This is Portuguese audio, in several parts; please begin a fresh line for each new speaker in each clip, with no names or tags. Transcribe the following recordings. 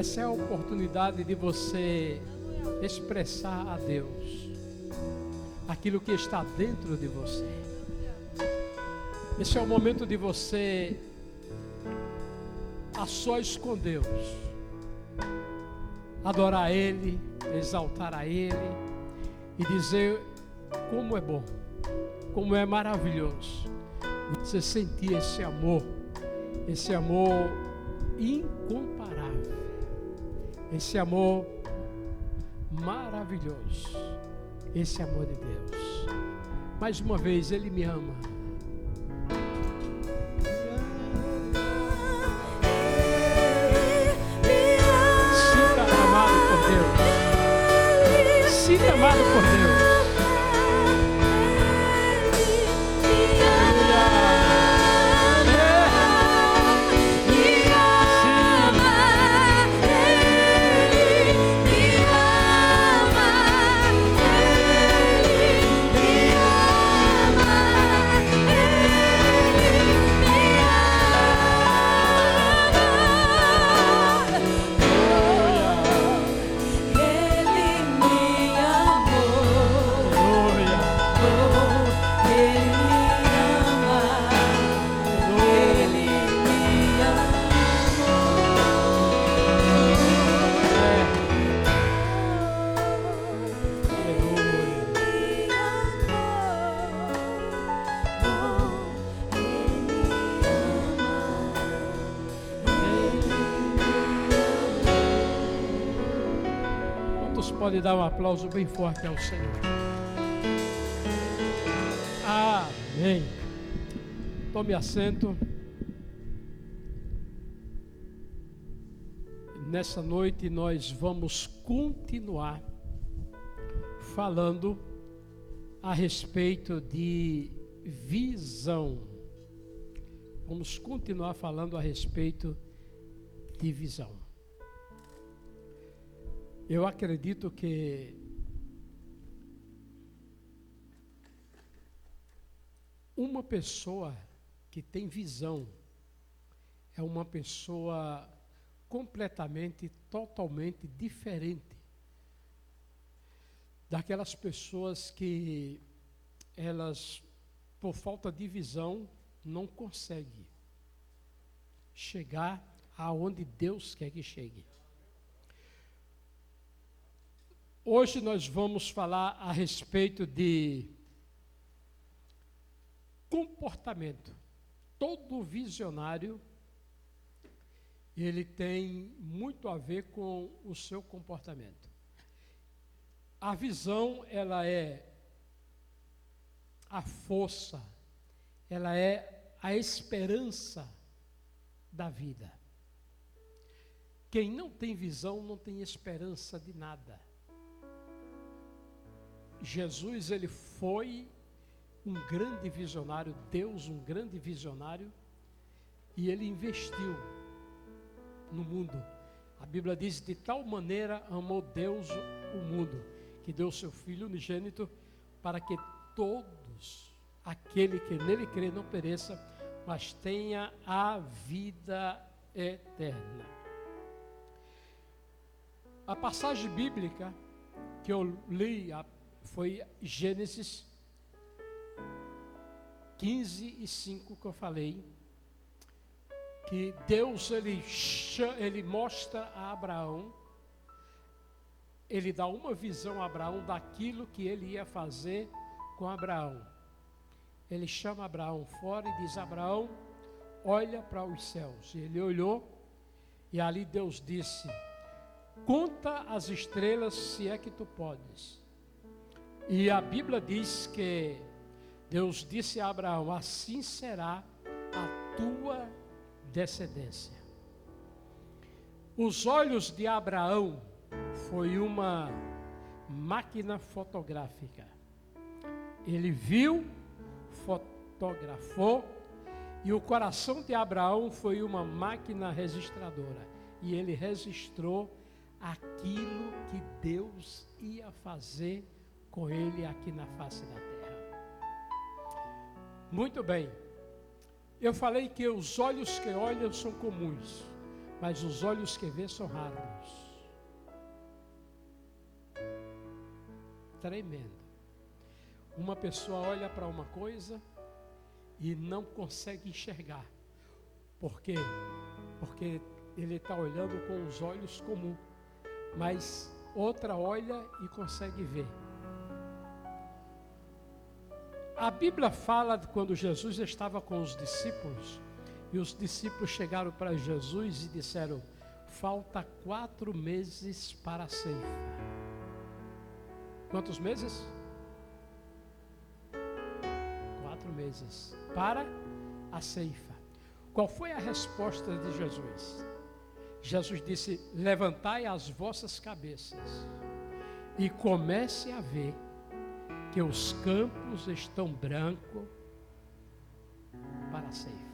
Essa é a oportunidade de você expressar a Deus aquilo que está dentro de você. Esse é o momento de você, a sós com Deus, adorar a Ele, exaltar a Ele e dizer como é bom, como é maravilhoso você sentir esse amor incomparável, esse amor maravilhoso, esse amor de Deus. Mais uma vez, Ele me ama. Sinta amado por Deus. Sinta amado por Deus. Pode dar um aplauso bem forte ao Senhor. Amém. Tome assento. Nessa noite nós vamos continuar falando a respeito de visão. Vamos continuar falando a respeito de visão. Eu acredito que uma pessoa que tem visão é uma pessoa completamente, totalmente diferente daquelas pessoas que elas, por falta de visão, não conseguem chegar aonde Deus quer que chegue. Hoje nós vamos falar a respeito de comportamento. Todo visionário, ele tem muito a ver com o seu comportamento. A visão, ela é a força, ela é a esperança da vida. Quem não tem visão não tem esperança de nada. Jesus, ele foi um grande visionário, Deus, um grande visionário, e ele investiu no mundo. A Bíblia diz: de tal maneira amou Deus o mundo, que deu seu Filho unigênito, para que todos, aquele que nele crê, não pereça, mas tenha a vida eterna. A passagem bíblica que eu li foi Gênesis 15:5 que eu falei, que Deus ele mostra a Abraão, ele dá uma visão a Abraão daquilo que ele ia fazer com Abraão. Ele chama Abraão fora e diz: Abraão, olha para os céus. E ele olhou, e ali Deus disse: conta as estrelas, se é que tu podes. E a Bíblia diz que Deus disse a Abraão: assim será a tua descendência. Os olhos de Abraão foi uma máquina fotográfica. Ele viu, fotografou, e o coração de Abraão foi uma máquina registradora. E ele registrou aquilo que Deus ia fazer com ele aqui na face da terra. Muito bem. Eu falei que os olhos que olham são comuns, mas os olhos que vê são raros. Tremendo. Uma pessoa olha para uma coisa e não consegue enxergar. Por quê? Porque ele está olhando com os olhos comuns, mas outra olha e consegue ver. A Bíblia fala de quando Jesus estava com os discípulos, e os discípulos chegaram para Jesus e disseram: falta 4 meses para a ceifa. Quantos meses? 4 meses para a ceifa. Qual foi a resposta de Jesus? Jesus disse: levantai as vossas cabeças e comece a ver que os campos estão brancos para a ceifa.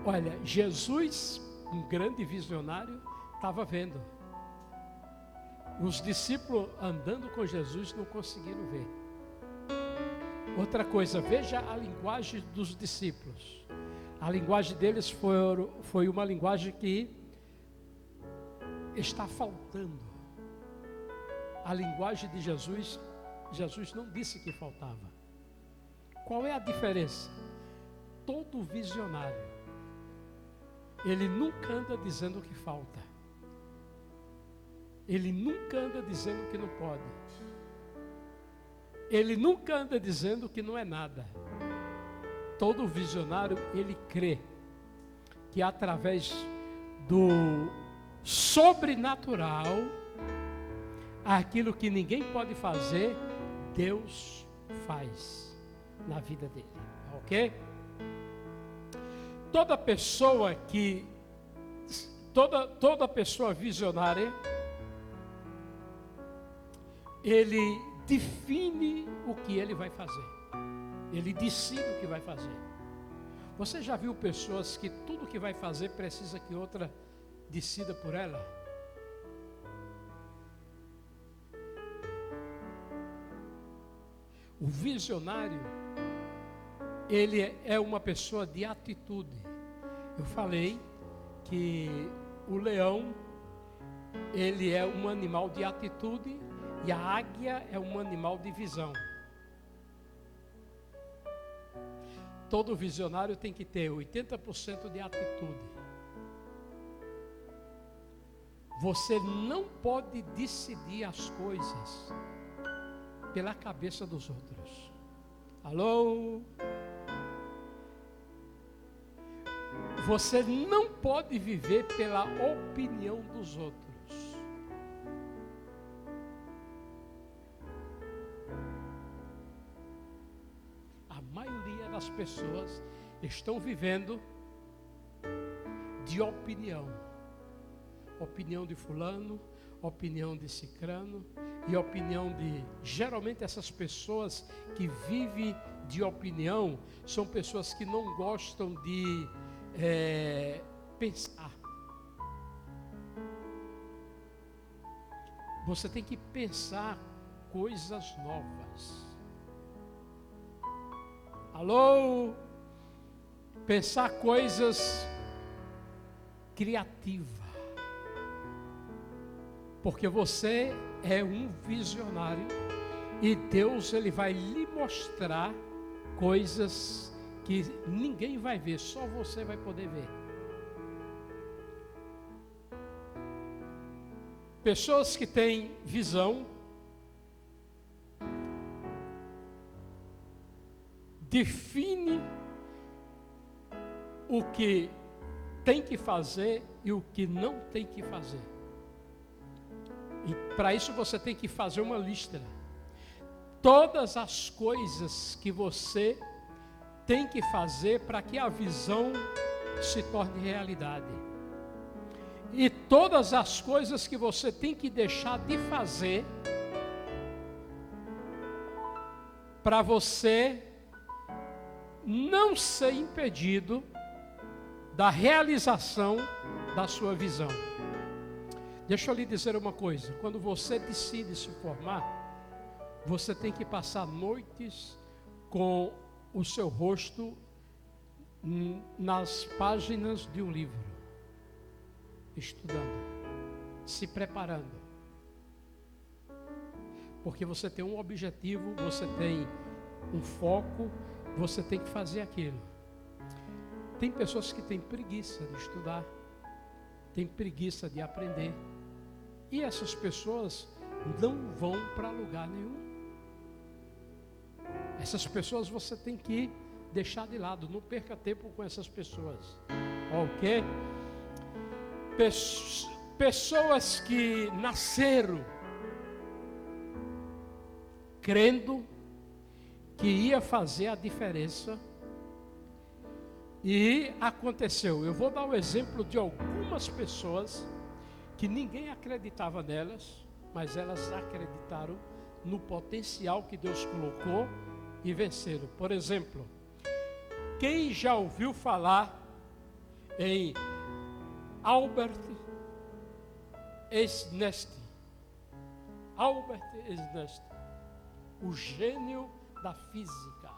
Olha, Jesus, um grande visionário, estava vendo. Os discípulos andando com Jesus não conseguiram ver. Outra coisa, veja a linguagem dos discípulos. A linguagem deles foi uma linguagem que está faltando. A linguagem de Jesus, Jesus não disse que faltava. Qual é a diferença? Todo visionário, ele nunca anda dizendo que falta. Ele nunca anda dizendo que não pode. Ele nunca anda dizendo que não é nada. Todo visionário, ele crê que através do sobrenatural, aquilo que ninguém pode fazer, Deus faz na vida dele, ok? Toda pessoa visionária, ele define o que ele vai fazer. Ele decide o que vai fazer. Você já viu pessoas que tudo que vai fazer precisa que outra decida por ela? O visionário, ele é uma pessoa de atitude. Eu falei que o leão, ele é um animal de atitude e a águia é um animal de visão. Todo visionário tem que ter 80% de atitude. Você não pode decidir as coisas pela cabeça dos outros. Alô? Você não pode viver pela opinião dos outros. A maioria das pessoas estão vivendo de opinião. Opinião de fulano, opinião de cicrano e opinião de... Geralmente essas pessoas que vivem de opinião são pessoas que não gostam de pensar. Você tem que pensar coisas novas. Alô? Pensar coisas criativas. Porque você é um visionário e Deus, ele vai lhe mostrar coisas que ninguém vai ver, só você vai poder ver. Pessoas que têm visão define o que tem que fazer e o que não tem que fazer. E para isso você tem que fazer uma lista. Todas as coisas que você tem que fazer para que a visão se torne realidade. E todas as coisas que você tem que deixar de fazer para você não ser impedido da realização da sua visão. Deixa eu lhe dizer uma coisa, quando você decide se formar, você tem que passar noites com o seu rosto nas páginas de um livro. estudando, se preparando. Porque você tem um objetivo, você tem um foco, você tem que fazer aquilo. Tem pessoas que têm preguiça de estudar, têm preguiça de aprender. E essas pessoas não vão para lugar nenhum. Essas pessoas você tem que deixar de lado, não perca tempo com essas pessoas. Ok? Pessoas que nasceram crendo que ia fazer a diferença e aconteceu. Eu vou dar o exemplo de algumas pessoas que ninguém acreditava nelas, mas elas acreditaram no potencial que Deus colocou e venceram. Por exemplo, quem já ouviu falar em Albert Einstein? Albert Einstein, o gênio da física.